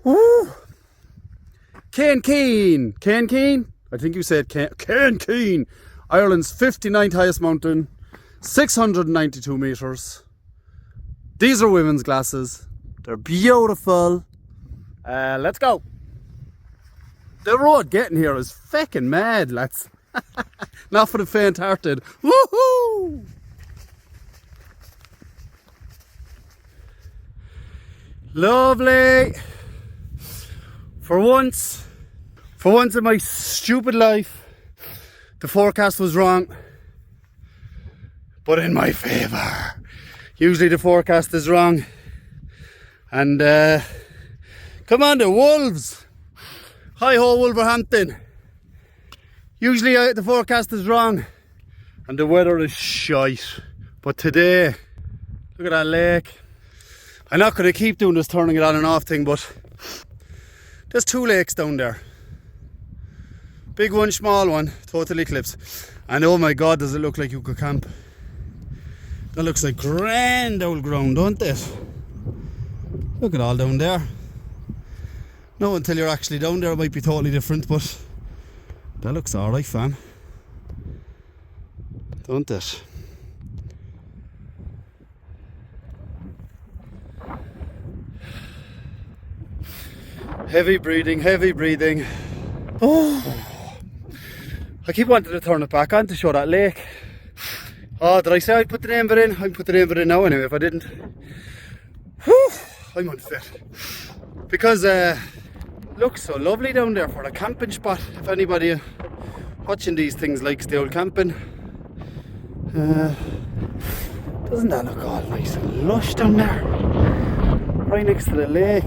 Woo! Caoinkeen. I think you said Caoinkeen. Ireland's 59th highest mountain, 692 metres. These are women's glasses. They're beautiful. Let's go. The road getting here is feckin' mad, lads. Not for the faint-hearted. Woohoo! Lovely. For once in my stupid life, the forecast was wrong, but in my favour. Usually the forecast is wrong. And come on, the Wolves. Hi-ho, Wolverhampton. Usually the forecast is wrong and the weather is shite. But today, look at that lake. I'm not going to keep doing this turning it on and off thing, but there's two lakes down there. Big one, small one, total eclipse. And oh my God, does it look like you could camp. That looks like grand old ground, don't it? Look at all down there. No, until you're actually down there it might be totally different, but that looks alright, fam. Don't it? Heavy breathing. Oh, I keep wanting to turn it back on to show that lake. Oh, did I say I'd put the name of it in? I'd put the name of it in now anyway if I didn't. Whew, I'm unfit. Because it looks so lovely down there for a camping spot. If anybody watching these things likes the old camping. Doesn't that look all nice and lush down there? Right next to the lake.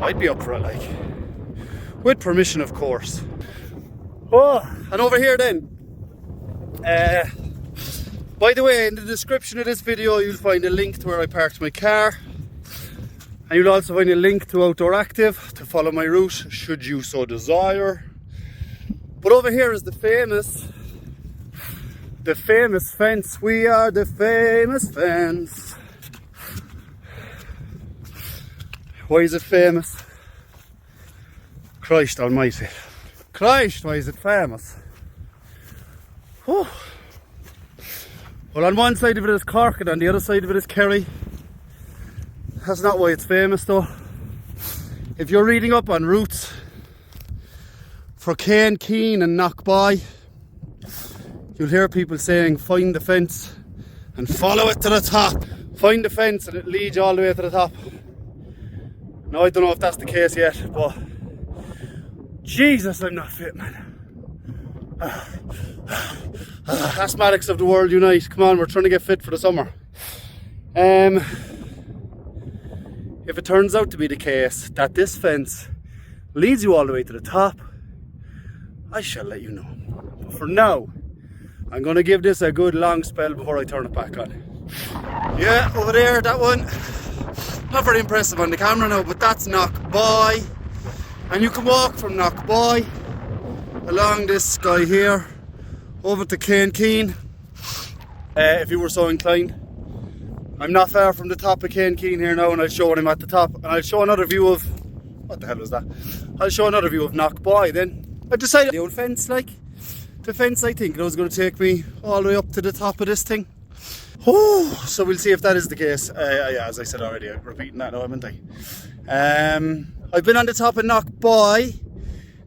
I'd be up for it, like. With permission, of course. Oh, and over here then. By the way, in the description of this video, you'll find a link to where I parked my car. And you'll also find a link to Outdoor Active to follow my route, should you so desire. But over here is the famous fence. We are the famous fence. Why is it famous? Christ almighty. Christ, why is it famous? Whew. Well, on one side of it is Cork and on the other side of it is Kerry. That's not why it's famous though. If you're reading up on routes for Caoinkeen and Knockboy, you'll hear people saying find the fence and follow it to the top. Find the fence and it leads you all the way to the top. Now I don't know if that's the case yet, but Jesus, I'm not fit, man. Asthmatics of the world unite. Come on, we're trying to get fit for the summer. If it turns out to be the case that this fence leads you all the way to the top, I shall let you know. But for now, I'm going to give this a good long spell before I turn it back on. Yeah, over there, that one. Not very impressive on the camera now, but that's Knockboy. And you can walk from Knockboy along this sky here over to Caoinkeen if you were so inclined. I'm not far from the top of Caoinkeen here now, and I'll show when I'm at the top, and I'll show another view of what the hell was that? I'll show another view of Knockboy then. I decided the old fence, like the fence, I think it was going to take me all the way up to the top of this thing. Oh, so we'll see if that is the case. Yeah, as I said already, I'm repeating that now, haven't I? I've been on the top of Knockboy.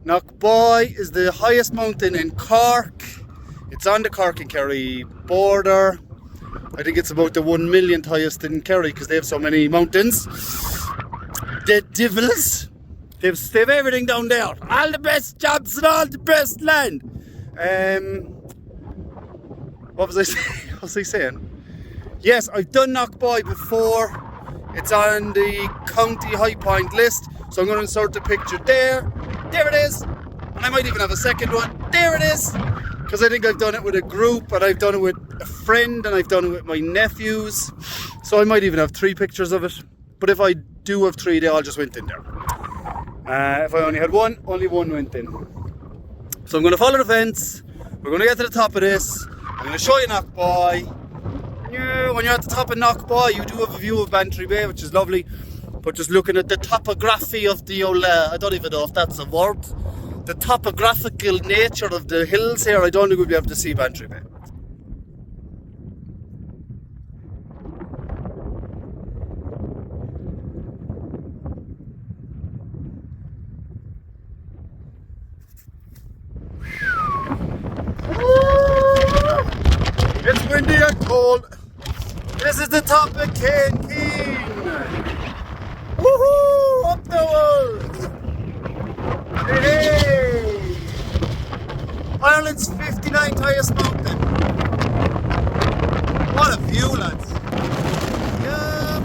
Knockboy is the highest mountain in Cork. It's on the Cork and Kerry border. I think it's about the 1 millionth highest in Kerry because they have so many mountains. The Devils, they've everything down there. All the best jobs and all the best land. What was I saying? What was I saying? Yes, I've done Knockboy before. It's on the county high point list. So I'm going to insert the picture there. There it is. And I might even have a second one. There it is. Because I think I've done it with a group, and I've done it with a friend, and I've done it with my nephews. So I might even have 3 pictures of it. But if I do have 3, they all just went in there. If I only had one, only one went in. So I'm going to follow the fence. We're going to get to the top of this. I'm going to show you Knockboy. Yeah, when you're at the top of Knockboy, you do have a view of Bantry Bay, which is lovely. But just looking at the topography of the old, I don't even know if that's a word, the topographical nature of the hills here, I don't think we'll be able to see Bantry Bay. It's windy and cold. This is the top of Caoinkeen. Woohoo! Up the world! Hey! Ireland's 59th highest mountain. What a view, lads! Yep.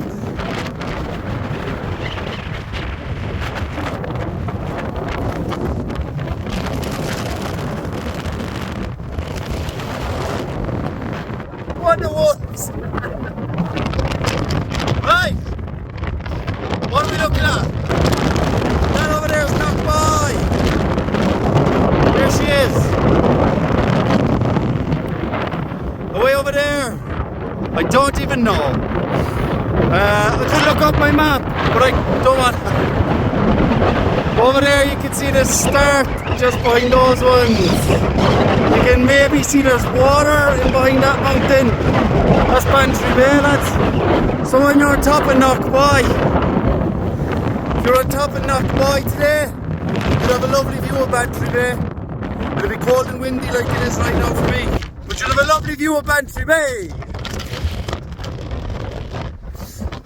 What the wolves! Right! What are we looking at? That over there is Knockboy! There she is! Away over there! I don't even know. I could look up my map, but I don't want. Over there you can see the start just behind those ones. You can maybe see there's water in behind that mountain. That's Bantry Bay, lads. So when you're on top of Knockboy, if you're on top of Knockboy today, you'll have a lovely view of Bantry Bay. It'll be cold and windy like it is right now for me, but you'll have a lovely view of Bantry Bay.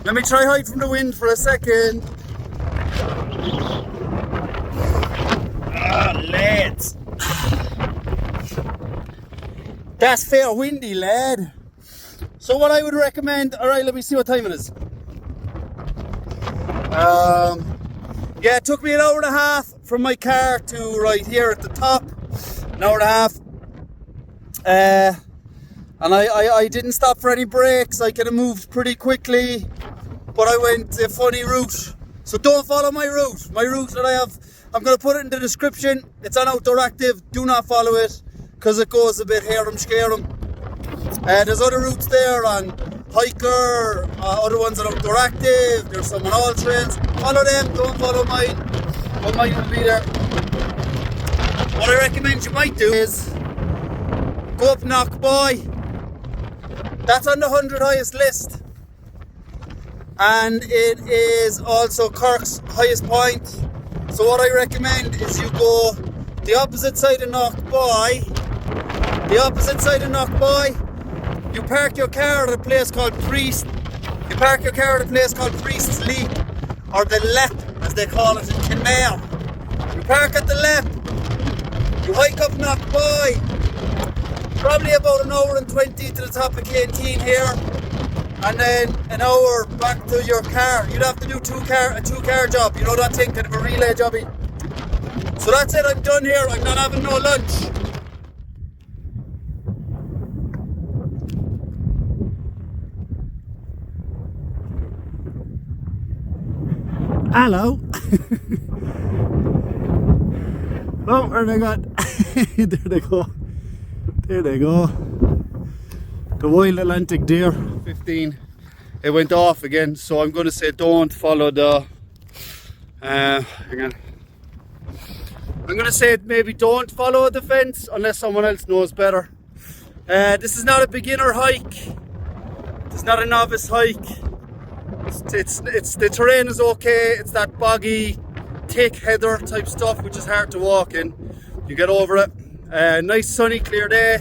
Let me try hide from the wind for a second. Ah, lads. That's fair windy, lad. So what I would recommend, alright, let me see what time it is. Yeah, it took me an hour and a half from my car to right here at the top. An hour and a half. And I didn't stop for any breaks. I kind of moved pretty quickly, but I went a funny route. So don't follow my route. My route that I have, I'm going to put it in the description. It's on Outdoor Active. Do not follow it, because it goes a bit harum-scarum. There's other routes there on Hiker, other ones on Outdoor Active. There's some on all trails. Follow them, don't follow mine. But mine will be there. What I recommend you might do is go up Knockboy. That's on the 100 highest list. And it is also Cork's highest point. So what I recommend is you go the opposite side of Knockboy. The opposite side of Knockboy. You park your car at a place called Priest. You park your car at a place called Priest's Leap, or the Lep, as they call it in Kinmare. You park at the Lep. You hike up Knockboy. Probably about an hour and 20 to the top of Caoinkeen here, and then an hour back to your car. You'd have to do a two-car job. You know that thing, kind of a relay jobby. So that's it. I'm done here. I'm not having no lunch. Hello. Oh, where they got? There they go. There they go. The wild Atlantic deer, 15. It went off again, so I'm going to say don't follow the. Hang on. I'm going to say maybe don't follow the fence unless someone else knows better. This is not a beginner hike. It's not a novice hike. It's the terrain is okay. It's that boggy, thick heather type stuff which is hard to walk in. You get over it. Nice sunny clear day.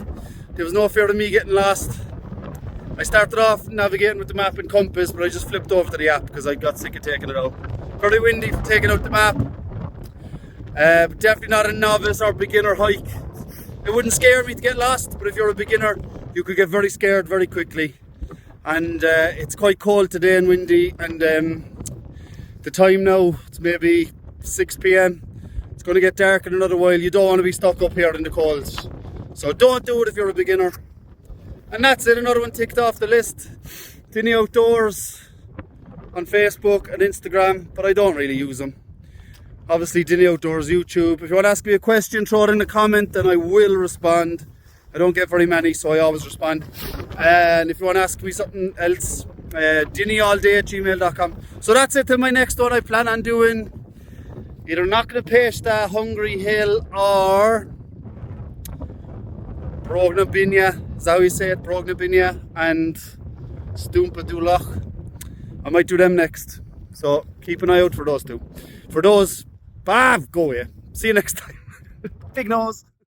There was no fear of me getting lost. I started off navigating with the map and compass, but I just flipped over to the app because I got sick of taking it out. Very windy for taking out the map. But definitely not a novice or beginner hike. It wouldn't scare me to get lost, but if you're a beginner, you could get very scared very quickly. And it's quite cold today and windy, and the time now, it's maybe 6 p.m. It's going to get dark in another while. You don't want to be stuck up here in the cold. So don't do it if you're a beginner. And that's it, another one ticked off the list. Dinny Outdoors on Facebook and Instagram, but I don't really use them. Obviously Dinny Outdoors YouTube. If you want to ask me a question, throw it in a comment and I will respond. I don't get very many, so I always respond. And if you want to ask me something else, dinnyallday@gmail.com. So that's it. Till my next one, I plan on doing either Knockna Pesta, Hungry Hill, or Brogna Binya. Is that how you say it? Brogna Binya and Stoompa Dulach. I might do them next. So keep an eye out for those two. For those, go away. See you next time. Big nose.